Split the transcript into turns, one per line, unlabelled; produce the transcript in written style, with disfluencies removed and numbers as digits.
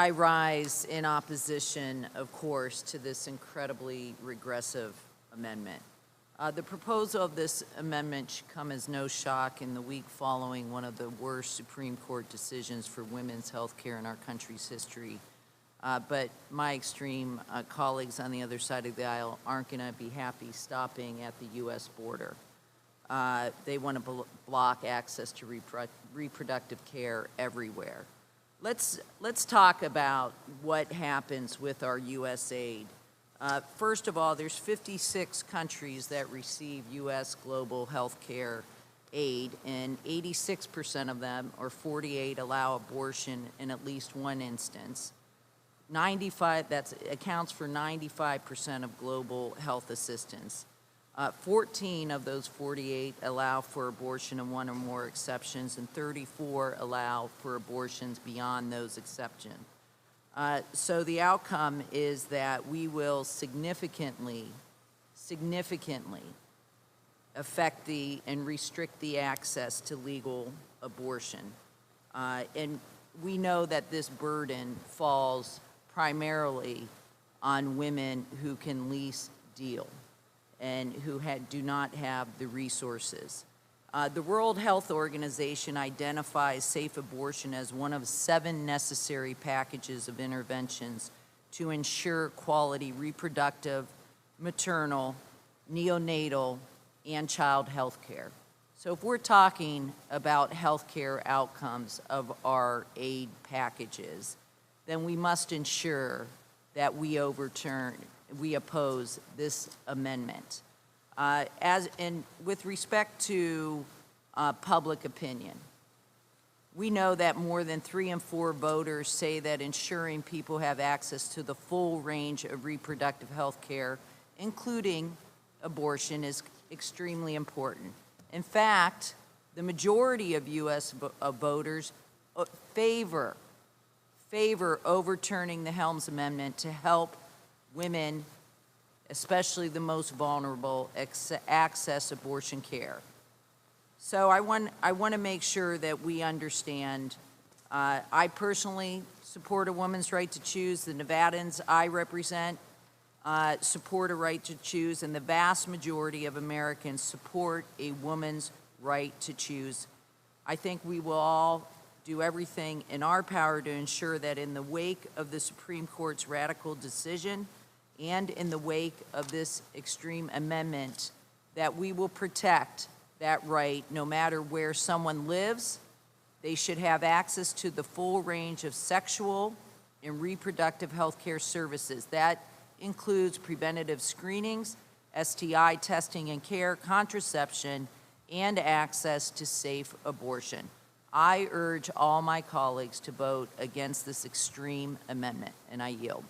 I rise in opposition, of course, to this incredibly regressive amendment. The proposal of this amendment should come as no shock in the week following one of the worst Supreme Court decisions for women's health care in our country's history. But my extreme colleagues on the other side of the aisle aren't going to be happy stopping at the U.S. border. They want to block access to reproductive care everywhere. Let's talk about what happens with our U.S. aid. First of all, there's 56 countries that receive U.S. global health care aid, and 86% of them, or 48, allow abortion in at least one instance. 95, that accounts for 95% of global health assistance. 14 of those 48 allow for abortion in one or more exceptions, and 34 allow for abortions beyond those exceptions. So the outcome is that we will significantly affect and restrict the access to legal abortion. And we know that this burden falls primarily on women who can least deal and who do not have the resources. The World Health Organization identifies safe abortion as one of 7 necessary packages of interventions to ensure quality reproductive, maternal, neonatal, and child health care. So if we're talking about health care outcomes of our aid packages, then we must ensure that we oppose this amendment. With respect to public opinion, we know that more than 3 in 4 voters say that ensuring people have access to the full range of reproductive health care, including abortion, is extremely important. In fact, the majority of U.S. voters favor overturning the Helms Amendment to help women, especially the most vulnerable, access abortion care. So I want to make sure that we understand. I personally support a woman's right to choose. The Nevadans I represent support a right to choose, and the vast majority of Americans support a woman's right to choose. I think we will all do everything in our power to ensure that in the wake of the Supreme Court's radical decision and in the wake of this extreme amendment, that we will protect that right no matter where someone lives. They should have access to the full range of sexual and reproductive health care services. That includes preventative screenings, STI testing and care, contraception, and access to safe abortion. I urge all my colleagues to vote against this extreme amendment, and I yield.